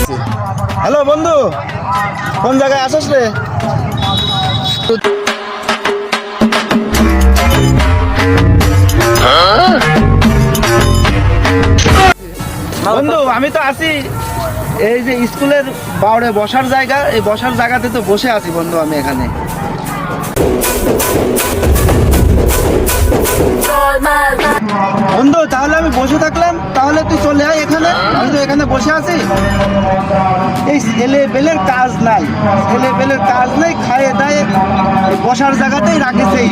আসছি। হ্যালো বন্ধু, কোন জায়গায় আসিস রে? বন্ধু আমি তো আছি এই যে স্কুলের বাউড়ে বসার জায়গা, এই বসার জায়গাতে তো বসে আছি বন্ধু আমি এখানে। বন্ধু তাহলে আমি বসে থাকলাম, তাহলে তুই চলে আয় এখানে, আমি তো এখানে বসে আছি। এই ছেলে বেলের কাজ নাই, ছেলে বেলের কাজ নাই, খাইয়ে দায়ে বসার জায়গাতেই রাখিছে।